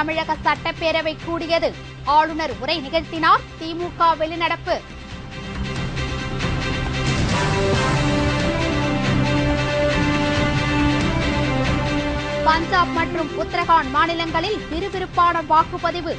தமிழக சட்டப்பேரவை கூடியது. ஆளுநர் உரை நிகழ்த்தினார். திமுக வெளிநடப்பு. பஞ்சாப் மற்றும் உத்தரகாண்ட் மாநிலங்களில் விறுவிறுப்பான வாக்குப்பதிவு.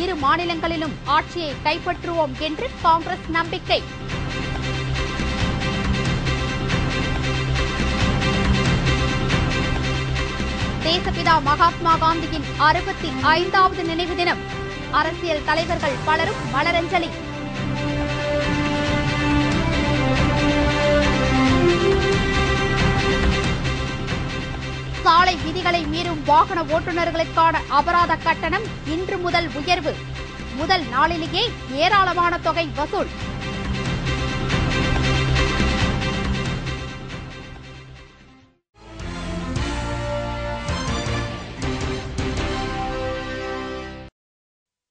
இரு மாநிலங்களிலும் ஆட்சியை கைப்பற்றுவோம் என்று காங்கிரஸ் நம்பிக்கை. தேசப்பிதா மகாத்மா காந்தியின் 65வது நினைவு தினம். அரசியல் தலைவர்கள் பலரும் மலரஞ்சலி. சாலை விதிகளை மீறும் வாகன ஓட்டுநர்களுக்கான அபராத கட்டணம் இன்று முதல் உயர்வு. முதல் நாளிலேயே ஏராளமான தொகை வசூல்.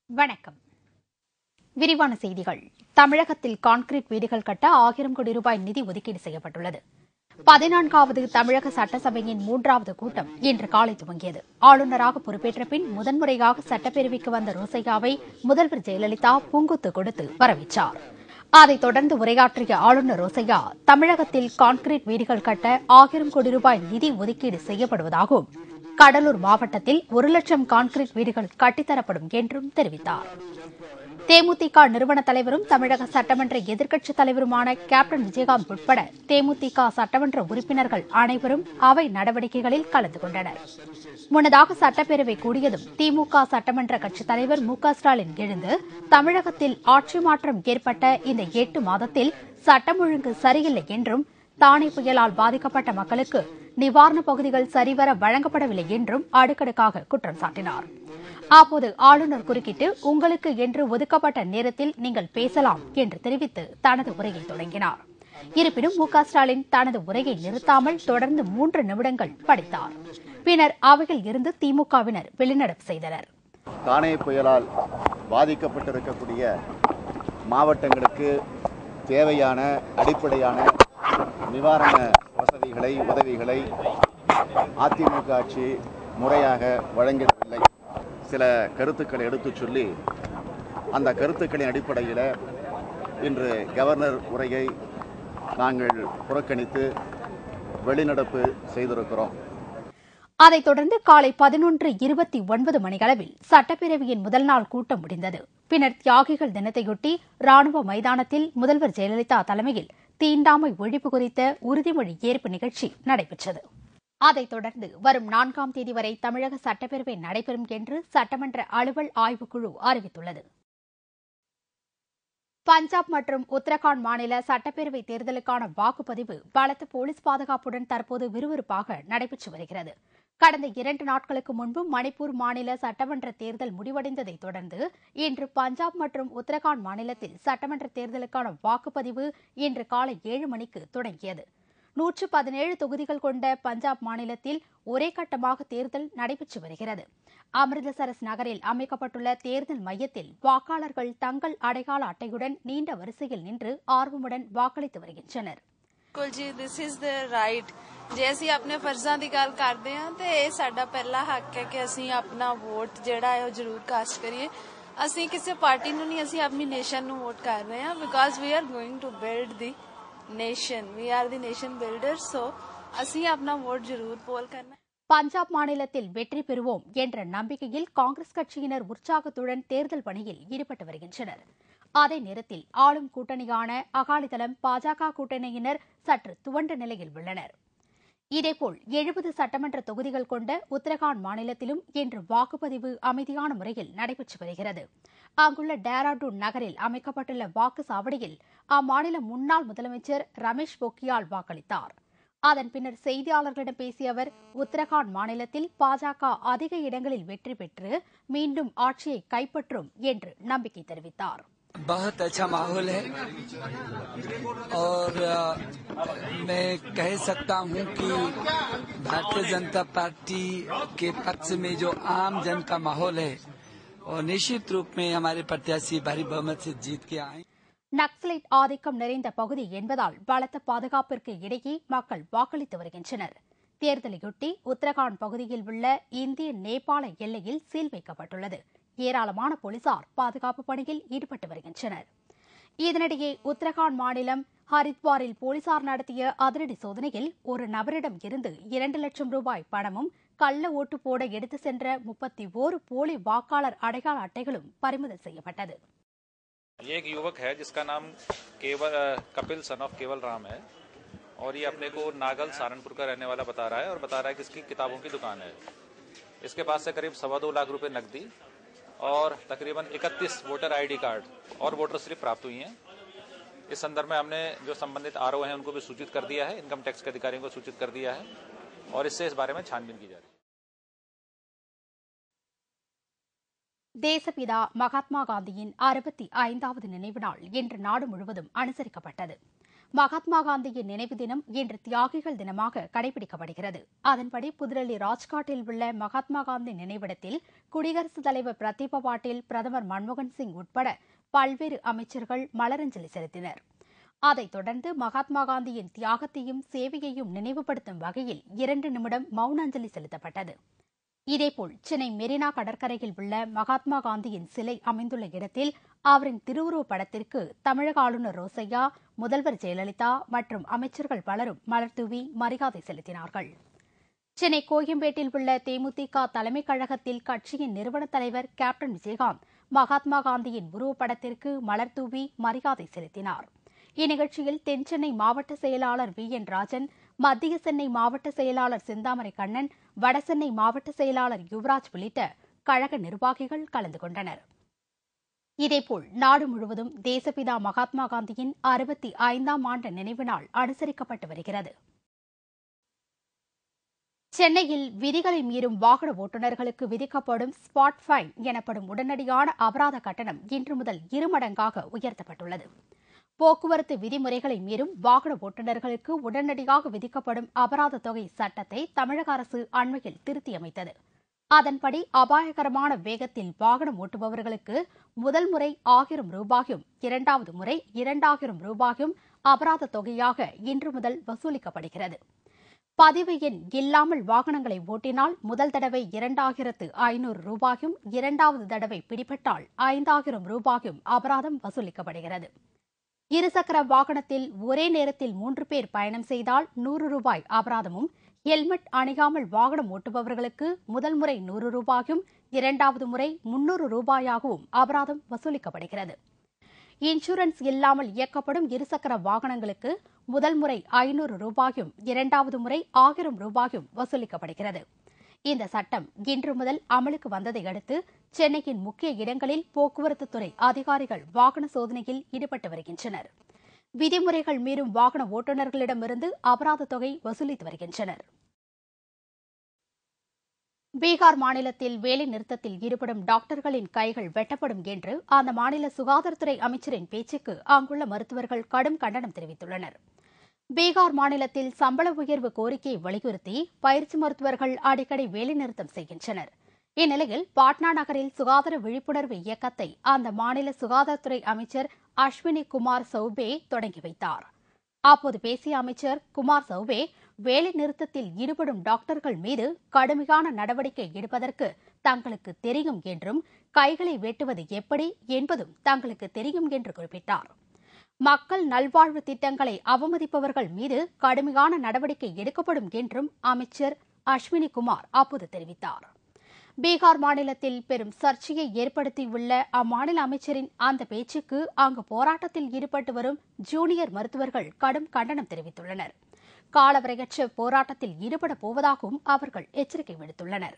வணக்கம். விரிவான செய்திகள். தமிழகத்தில் கான்கிரீட் வீடுகள் கட்ட 1000 கோடி ரூபாய் நிதி ஒதுக்கீடு செய்யப்பட்டுள்ளது. 14வது தமிழக சட்டசபையின் 3வது கூட்டம் இன்று காலை துவங்கியது. ஆளுநராக பொறுப்பேற்ற பின் முதன்முறையாக சட்டப்பேரவைக்கு வந்த ரோசையாவை முதல்வர் ஜெயலலிதா பூங்கொத்து கொடுத்து வரவேற்றார். அதைத் தொடர்ந்து உரையாற்றிய ஆளுநர் ரோசையா, தமிழகத்தில் கான்கிரீட் வீடுகள் கட்ட 1000 கோடி ரூபாய் நிதி ஒதுக்கீடு செய்யப்படுவதாகவும் கடலூர் மாவட்டத்தில் 1 லட்சம் கான்கிரீட் வீடுகள் கட்டித்தரப்படும் என்றும் தெரிவித்தார். தேமுதிக நிறுவன தலைவரும் தமிழக சட்டமன்ற எதிர்க்கட்சித் தலைவருமான கேப்டன் விஜயகாந்த் உட்பட தேமுதிக சட்டமன்ற உறுப்பினர்கள் அனைவரும் அவை நடவடிக்கைகளில் கலந்து கொண்டனர். முன்னதாக சட்டப்பேரவை கூடியதும் திமுக சட்டமன்ற கட்சித் தலைவர் மு.க.ஸ்டாலின் எழுந்து, தமிழகத்தில் ஆட்சி மாற்றம் ஏற்பட்ட இந்த 8 மாதத்தில் சட்டம் ஒழுங்கு சரியில்லை என்றும், தானே புயலால் பாதிக்கப்பட்ட மக்களுக்கு நிவாரணப் பகுதிகள் சரிவர வழங்கப்படவில்லை என்றும் அடுக்கடுக்காக குற்றம் சாட்டினார். அப்போது ஆளுநர் குறுக்கிட்டு, உங்களுக்கு என்று ஒதுக்கப்பட்ட நேரத்தில் நீங்கள் பேசலாம் என்று தெரிவித்து தனது உரையை தொடங்கினார். இருப்பினும் மு.க.ஸ்டாலின் தனது உரையை நிறுத்தாமல் தொடர்ந்து 3 நிமிடங்கள் படித்தார். பின்னர் அவையில் இருந்து திமுகவினர் வெளிநடப்பு செய்தனர். தானே புயலால் பாதிக்கப்பட்டிருக்கக்கூடிய மாவட்டங்களுக்கு தேவையான அடிப்படையான நிவாரண வசதிகளை, உதவிகளை அதிமுக ஆட்சி முறையாக வழங்கவில்லை. சில கருத்துக்களை எடுத்துச் சொல்லி, அந்த கருத்துக்களின் அடிப்படையில் இன்று கவர்னர் உரையை நாங்கள் புறக்கணித்து வெளிநடப்பு செய்திருக்கிறோம். அதைத் தொடர்ந்து காலை 11:29 மணியளவில் சட்டப்பேரவையின் முதல் நாள் கூட்டம் முடிந்தது. பின்னர் தியாகிகள் தினத்தையொட்டி ராணுவ மைதானத்தில் முதல்வர் ஜெயலலிதா தலைமையில் தீண்டாமை ஒழிப்பு குறித்த உறுதிமொழி ஏற்பு நிகழ்ச்சி நடைபெற்றது. அதைத் தொடர்ந்து வரும் 4ஆம் தேதி வரை தமிழக சட்டப்பேரவை நடைபெறும் என்று சட்டமன்ற அலுவல் ஆய்வுக்குழு அறிவித்துள்ளது. பஞ்சாப் மற்றும் உத்தரகாண்ட் மாநில சட்டப்பேரவை தேர்தலுக்கான வாக்குப்பதிவு பலத்த போலீஸ் பாதுகாப்புடன் தற்போது விறுவிறுப்பாக நடைபெற்று வருகிறது. கடந்த 2 நாட்களுக்கு முன்பு மணிப்பூர் மாநில சட்டமன்ற தேர்தல் முடிவடைந்ததைத் தொடர்ந்து இன்று பஞ்சாப் மற்றும் உத்தரகாண்ட் மாநிலத்தில் சட்டமன்ற தேர்தலுக்கான வாக்குப்பதிவு இன்று காலை 7 மணிக்கு தொடங்கியது. 117 தொகுதிகள் கொண்ட பஞ்சாப் மாநிலத்தில் ஒரே கட்டமாக தேர்தல் நடைபெற்று வருகிறது. அமிர்தசரஸ் நகரில் அமைக்கப்பட்டுள்ள தேர்தல் மையத்தில் வாக்காளர்கள் தங்கள் அடையாள அட்டையுடன் நீண்ட வரிசையில் நின்று ஆர்வமுடன் வாக்களித்து வருகின்றனர். ਜੇ ਅਸੀਂ ਆਪਣੇ ਫਰਜ਼ਾਂ ਦੀ ਗੱਲ ਕਰਦੇ ਹਾਂ ਤੇ ਇਹ ਸਾਡਾ ਪਹਿਲਾ ਹੱਕ ਹੈ ਕਿ ਅਸੀਂ ਆਪਣਾ ਵੋਟ ਜਿਹੜਾ ਹੈ ਉਹ ਜ਼ਰੂਰ ਕਾਸਟ ਕਰੀਏ। ਅਸੀਂ ਕਿਸੇ ਪਾਰਟੀ ਨੂੰ ਨਹੀਂ, ਅਸੀਂ ਆਪਣੀ ਨੇਸ਼ਨ ਨੂੰ ਵੋਟ ਕਰ ਰਹੇ ਹਾਂ, because we are going to build the nation, we are the nation builder, so ਅਸੀਂ ਆਪਣਾ ਵੋਟ ਜ਼ਰੂਰ ਪੋਲ ਕਰਨਾ। பஞ்சாப் மாநிலத்தில் வெற்றி பெறுவோம் என்ற நம்பிக்கையில் காங்கிரஸ் கட்சியினர் உற்சாகத்துடன் தேர்தல் பணியில் ஈடுபட்டு வருகின்றனர். அதே நேரத்தில் ஆளும் கூட்டணியான அகாலிதளம், பாஜக கூட்டணியினர் சற்று துவண்ட நிலையில் உள்ளனர். இதேபோல் 70 சட்டமன்ற தொகுதிகள் கொண்ட உத்தரகாண்ட் மாநிலத்திலும் இன்று வாக்குப்பதிவு அமைதியான முறையில் நடைபெற்று வருகிறது. அங்குள்ள டேராடூன் நகரில் அமைக்கப்பட்டுள்ள வாக்குச்சாவடியில் அம்மாநில முன்னாள் முதலமைச்சர் ரமேஷ் பொக்கியால் வாக்களித்தார். அதன் பின்னர் செய்தியாளர்களிடம் பேசிய அவர், உத்தரகாண்ட் மாநிலத்தில் பாஜக அதிக இடங்களில் வெற்றி பெற்று மீண்டும் ஆட்சியை கைப்பற்றும் என்று நம்பிக்கை தெரிவித்தார். बहुत अच्छा माहौल है और मैं कह सकता हूं कि भारतीय जनता पार्टी के पक्ष में जो आम जन का माहौल है और निश्चित रूप में हमारे प्रत्याशी भारी बहुमत से जीत के आए. நக்சலைட் ஆதிக்கம் நிறைந்த பகுதி என்பதால் பலத்த பாதுகாப்பிற்கு இடையே மக்கள் வாக்களித்து வருகின்றனர். தேர்தலையொட்டி உத்தரகாண்ட் பகுதியில் உள்ள இந்திய நேபாள எல்லையில் சீல் வைக்கப்பட்டுள்ளது. ஏராளமான போலீசார் பாதுகாப்பு பணியில் ஈடுபட்டு வருகின்றனர். இதனிடையே உத்தரகாண்ட் மாநிலம் ஹரித்வாரில் போலீசார் நடத்திய அதிரடி சோதனையில் ஒரு நபரிடம் இருந்து 2 லட்சம் ரூபாய் பணமும் கள்ள ஓட்டு போட எடுத்து சென்ற 31 போலி வாக்காளர் அடையாள அட்டைகளும் பறிமுதல் செய்யப்பட்டது. ये एक युवक है जिसका नाम कपिल सन ऑफ केवल राम है और ये अपने को नागल सहारनपुर का रहने वाला बता रहा है और बता रहा है कि इसकी किताबों की दुकान है. इसके पास से करीब 2.25 लाख रुपए नकदी और तकरीबन 31 वोटर आईडी कार्ड और वोटर स्लिप प्राप्त हुई हैं. इस संदर्भ में हमने जो संबंधित आरओ हैं उनको भी सूचित कर दिया है, इनकम टैक्स के अधिकारियों को सूचित कर दिया है और इससे इस बारे में छानबीन की जा रही है. தேசப்பிதா மகாத்மா காந்தியின் 65வது நினைவு நாள் இன்று நாடு முழுவதும் அனுசரிக்கப்பட்டது. மகாத்மா காந்தியின் நினைவு தினம் இன்று தியாகிகள் தினமாக கடைபிடிக்கப்படுகிறது. அதன்படி புதுடெல்லி ராஜ்காட்டில் உள்ள மகாத்மா காந்தி நினைவிடத்தில் குடியரசுத் தலைவர் பிரதீபா பாட்டீல், பிரதமர் மன்மோகன் சிங் உட்பட பல்வேறு அமைச்சர்கள் மலரஞ்சலி செலுத்தினர். அதைத் தொடர்ந்து மகாத்மா காந்தியின் தியாகத்தையும் சேவையையும் நினைவுபடுத்தும் வகையில் 2 நிமிடம் மௌன அஞ்சலி செலுத்தப்பட்டது. இதேபோல் சென்னை மெரினா கடற்கரையில் உள்ள மகாத்மா காந்தியின் சிலை அமைந்துள்ள இடத்தில் அவரின் திருவுருவப் படத்திற்கு தமிழக ஆளுநர் ரோசையா, முதல்வர் ஜெயலலிதா மற்றும் அமைச்சர்கள் பலரும் மலர்தூவி மரியாதை செலுத்தினார்கள். சென்னை கோயம்பேட்டில் உள்ள தேமுதிக தலைமைக் கழகத்தில் கட்சியின் நிறுவன தலைவர் கேப்டன் விஜயகாந்த் மகாத்மா காந்தியின் உருவப்படத்திற்கு மலர்தூவி மரியாதை செலுத்தினார். இந்நிகழ்ச்சியில் தென்சென்னை மாவட்ட செயலாளர் VN ராஜன், மத்திய சென்னை மாவட்ட செயலாளர் செந்தாமரை கண்ணன், வடசென்னை மாவட்ட செயலாளர் யுவராஜ் உள்ளிட்ட கழக நிர்வாகிகள் கலந்து கொண்டனர். இதேபோல் நாடு முழுவதும் தேசப்பிதா மகாத்மா காந்தியின் 65ஆம் ஆண்டு நினைவு நாள் அனுசரிக்கப்பட்டு வருகிறது. சென்னையில் விதிகளை மீறும் வாகன ஓட்டுநர்களுக்கு விதிக்கப்படும் ஸ்பாட் ஃபைன் எனப்படும் உடனடியான அபராத கட்டணம் இன்று முதல் 2 மடங்காக உயர்த்தப்பட்டுள்ளது. போக்குவரத்து விதிமுறைகளை மீறும் வாகன ஓட்டுநர்களுக்கு உடனடியாக விதிக்கப்படும் அபராத தொகை சட்டத்தை தமிழக அரசு அண்மையில் திருத்தியமைத்தது. அதன்படி அபாயகரமான வேகத்தில் வாகனம் ஓட்டுபவர்களுக்கு முதல் முறை 1000 ரூபாயும், இரண்டாவது முறை 2000 ரூபாயும் அபராத தொகையாக இன்று முதல் வசூலிக்கப்படுகிறது. பதிவு எண் இல்லாமல் வாகனங்களை ஓட்டினால் முதல் தடவை 2500 ரூபாயும், இரண்டாவது தடவை பிடிபட்டால் 5000 ரூபாயும் அபராதம் வசூலிக்கப்படுகிறது. இருசக்கர வாகனத்தில் ஒரே நேரத்தில் 3 பேர் பயணம் செய்தால் 100 ரூபாய் அபராதமும், ஹெல்மெட் அணியாமல் வாகனம் ஓட்டுபவர்களுக்கு முதல் முறை 100 ரூபாயும், இரண்டாவது முறை 300 ரூபாயாகவும் அபராதம் வசூலிக்கப்படுகிறது. இன்சூரன்ஸ் இல்லாமல் இயக்கப்படும் இருசக்கர வாகனங்களுக்கு முதல் முறை 500 ரூபாயும், இரண்டாவது முறை 1000 ரூபாயும் வசூலிக்கப்படுகிறது. இந்த சட்டம் இன்று முதல் அமலுக்கு வந்ததை அடுத்து சென்னையின் முக்கிய இடங்களில் போக்குவரத்துத்துறை அதிகாரிகள் வாகன சோதனையில் ஈடுபட்டு வருகின்றனர். விதிமுறைகள் மீறும் வாகன ஓட்டுநர்களிடமிருந்து அபராத தொகை வசூலித்து வருகின்றனர். பீகார் மாநிலத்தில் வேலை நிறுத்தத்தில் ஈடுபடும் டாக்டர்களின் கைகள் வெட்டப்படும் என்று அந்த மாநில சுகாதாரத்துறை அமைச்சரின் பேச்சுக்கு அங்குள்ள மருத்துவர்கள் கடும் கண்டனம் தெரிவித்துள்ளனர். பீகார் மாநிலத்தில் சம்பள உயர்வு கோரிக்கையை வலியுறுத்தி பயிற்சி மருத்துவர்கள் அடிக்கடி வேலைநிறுத்தம் செய்கின்றனர். இந்நிலையில் பாட்னா நகரில் சுகாதார விழிப்புணர்வு இயக்கத்தை அந்த மாநில சுகாதாரத்துறை அமைச்சர் அஸ்வினி குமார் சௌபே தொடங்கி வைத்தார். அப்போது பேசிய அமைச்சர் குமார் சௌபே, வேலை நிறுத்தத்தில் ஈடுபடும் டாக்டர்கள் மீது கடுமையான நடவடிக்கை எடுப்பதற்கு தங்களுக்கு தெரியும் என்றும், கைகளை வெட்டுவது எப்படி என்பதும் தங்களுக்கு தெரியும் என்று குறிப்பிட்டார். மக்கள் நல்வாழ்வு திட்டங்களை அவமதிப்பவர்கள் மீது கடுமையான நடவடிக்கை எடுக்கப்படும் என்றும் அமைச்சர் அஸ்வினி குமார் அப்போது தெரிவித்தார். பீகார் மாநிலத்தில் பெரும் சர்ச்சையை ஏற்படுத்தியுள்ள அம்மாநில அமைச்சரின் அந்த பேச்சுக்கு அங்கு போராட்டத்தில் ஈடுபட்டு வரும் ஜூனியர் மருத்துவர்கள் கடும் கண்டனம் தெரிவித்துள்ளனர். காலவரையற்ற போராட்டத்தில் ஈடுபடப் போவதாகவும் அவர்கள் எச்சரிக்கை விடுத்துள்ளனர்.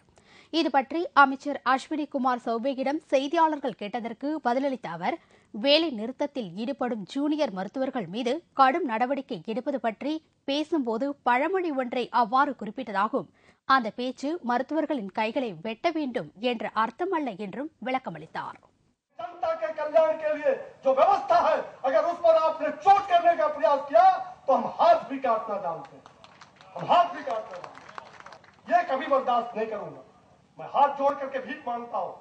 இதுபற்றி அமைச்சர் அஸ்வினி குமார் சௌபேயிடம் செய்தியாளர்கள் கேட்டதற்கு பதிலளித்த அவர், வேலை நிறுத்தத்தில் ஈடுபடும் ஜூனியர் மருத்துவர்கள் மீது கடும் நடவடிக்கை எடுப்பது பற்றி பேசும்போது பழமொழி ஒன்றை அவ்வாறு குறிப்பிட்டதாகவும், அந்த பேச்சு மருத்துவர்களின் கைகளை வெட்ட வேண்டும் என்ற அர்த்தமல்ல என்றும் விளக்கமளித்தார். जनता के कल्याण के लिए जो व्यवस्था है, अगर उस पर आपने चोट करने का प्रयास किया तो हम हाथ भी काटना जानते हैं, हम हाथ भी काटना जानते हैं। ये कभी बर्दाश्त नहीं करूंगा। मैं हाथ जोड़ करके भीख मांगता हूँ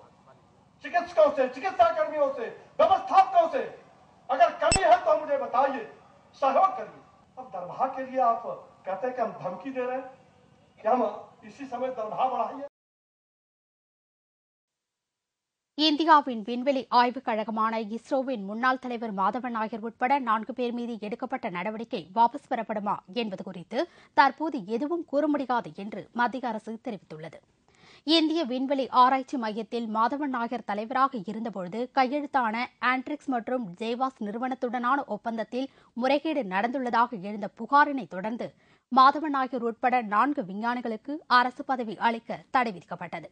चिकित्सकों से, चिकित्सा कर्मियों से, व्यवस्थापकों से, अगर कमी है तो मुझे बताइए, सहयोग करिए। अब दरमाहा के लिए आप कहते हैं कि हम धमकी दे रहे हैं, कि हम इसी समय दरभा बढ़ाइए। இந்தியாவின் விண்வெளி ஆய்வுக் கழகமான இஸ்ரோவின் முன்னாள் தலைவர் மாதவன் நாயர் உட்பட 4 பேர் மீது எடுக்கப்பட்ட நடவடிக்கை வாபஸ் பெறப்படுமா என்பது குறித்து தற்போது எதுவும் கூற முடியாது என்று மத்திய அரசு தெரிவித்துள்ளது. இந்திய விண்வெளி ஆராய்ச்சி மையத்தில் மாதவன் நாயர் தலைவராக இருந்தபோது கையெழுத்தான ஆண்ட்ரிக்ஸ் மற்றும் ஜேவாஸ் நிறுவனத்துடனான ஒப்பந்தத்தில் முறைகேடு நடந்துள்ளதாக எழுந்த புகாரினை தொடர்ந்து மாதவன் நாயர் உட்பட 4 விஞ்ஞானிகளுக்கு அரசு பதவி அளிக்க தடை விதிக்கப்பட்டது.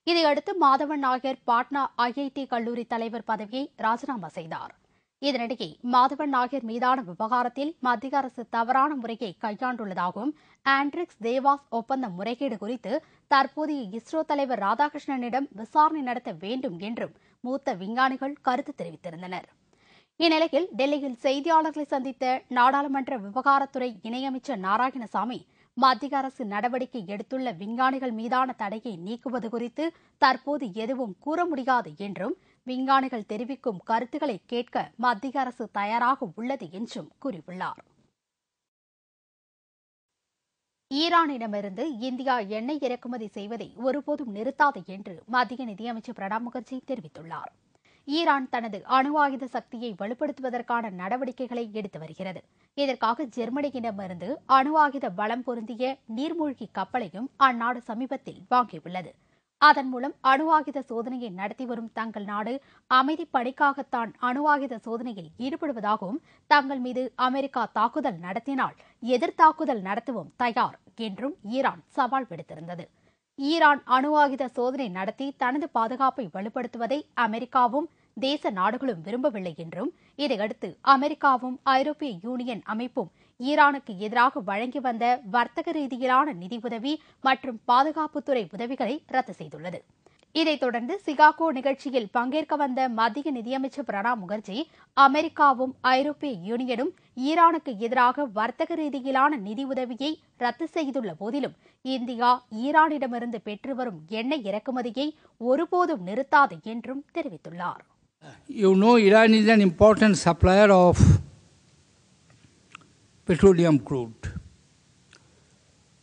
இதையடுத்து மாதவன் நாயர் பாட்னா IIT கல்லூரி தலைவர் பதவியை ராஜினாமா செய்தார். இதனிடையே மாதவன் நாயர் மீதான விவகாரத்தில் மத்திய அரசு தவறான முறையை கையாண்டுள்ளதாகவும் ஆண்ட்ரிக்ஸ் தேவாஸ் ஒப்பந்த முறைகேடு குறித்து தற்போதைய இஸ்ரோ தலைவர் ராதாகிருஷ்ணனிடம் விசாரணை நடத்த வேண்டும் என்றும் மூத்த விஞ்ஞானிகள் கருத்து தெரிவித்திருந்தனர். இந்நிலையில் டெல்லியில் செய்தியாளர்களை சந்தித்த நாடாளுமன்ற விவகாரத்துறை இணையமைச்சர் நாராயணசாமி மத்திய அரசு நடவடிக்கை எடுத்துள்ள விஞ்ஞானிகள் மீதான தடையை நீக்குவது குறித்து தற்போது எதுவும் கூற முடியாது என்றும் விஞ்ஞானிகள் தெரிவிக்கும் கருத்துக்களை கேட்க மத்திய அரசு தயாராக உள்ளது என்றும் கூறியுள்ளார். ஈரானிடமிருந்து இந்தியா எண்ணெய் இறக்குமதி செய்வதை ஒருபோதும் நிறுத்தாது என்று மத்திய நிதியமைச்சர் பிரணாப் முகர்ஜி தெரிவித்துள்ளார். ஈரான் தனது அணு ஆயுத சக்தியை வலுப்படுத்துவதற்கான நடவடிக்கைகளை எடுத்து வருகிறது. இதற்காக ஜெர்மனியிடமிருந்து அணு ஆயுத பலம் பொருந்திய நீர்மூழ்கி கப்பலையும் அந்நாடு சமீபத்தில் வாங்கியுள்ளது. அதன் மூலம் அணு ஆயுத சோதனையை நடத்தி வரும் தங்கள் நாடு அமைதி பணிக்காகத்தான் அணு ஆயுத சோதனையில் ஈடுபடுவதாகவும் தங்கள் மீது அமெரிக்கா தாக்குதல் நடத்தினால் எதிர்த்தாக்குதல் நடத்தவும் தயார் என்றும் ஈரான் சவால் விடுத்திருந்தது. ஈரான் அணு ஆயுத சோதனை நடத்தி தனது பாதுகாப்பை வலுப்படுத்துவதை அமெரிக்காவும் தேச நாடுகளும் விரும்பவில்லை என்றும் இதையடுத்து அமெரிக்காவும் ஐரோப்பிய யூனியன் அமைப்பும் ஈரானுக்கு எதிராக வழங்கி வந்த வர்த்தக ரீதியிலான நிதி உதவி மற்றும் பாதுகாப்புத்துறை உதவிகளை ரத்து செய்துள்ளது. இதைத் தொடர்ந்து சிகாகோ நிகழ்ச்சியில் பங்கேற்க வந்த மத்திய நிதியமைச்சர் பிரணாப் முகர்ஜி அமெரிக்காவும் ஐரோப்பிய யூனியனும் ஈரானுக்கு எதிராக வர்த்தக ரீதியிலான நிதி உதவியை ரத்து செய்துள்ள போதிலும் இந்தியா ஈரானிடமிருந்து பெற்று வரும் எண்ணெய் இறக்குமதியை ஒருபோதும் நிறுத்தாது என்றும் தெரிவித்துள்ளார். You know, Iran is an important supplier of petroleum crude.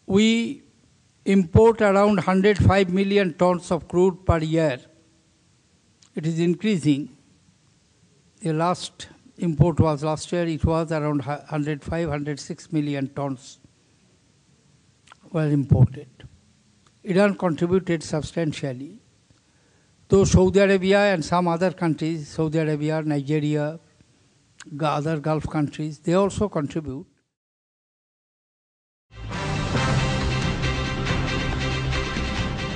We import around 105 million tons of crude per year. It is increasing. The last import was last year, it was around 105-106 million tons were imported. Iran contributed substantially. Though Saudi Arabia and some other countries, Saudi Arabia, Nigeria, other Gulf countries, they also contribute.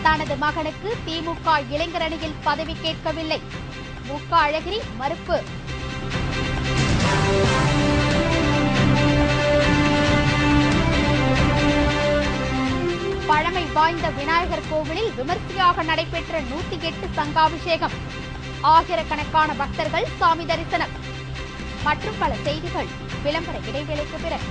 தனது மகனுக்கு திமுக இளைஞர் அணியில் பதவி கேட்கவில்லை, மு.க. அழகிரி மறுப்பு. பழமை வாய்ந்த விநாயகர் கோவிலில் விமர்சையாக நடைபெற்ற 108 சங்காபிஷேகம், ஆயிரக்கணக்கான பக்தர்கள் சாமி தரிசனம் மற்றும் பல செய்திகள் விளம்பர இடைவேளைக்கு பிறகு.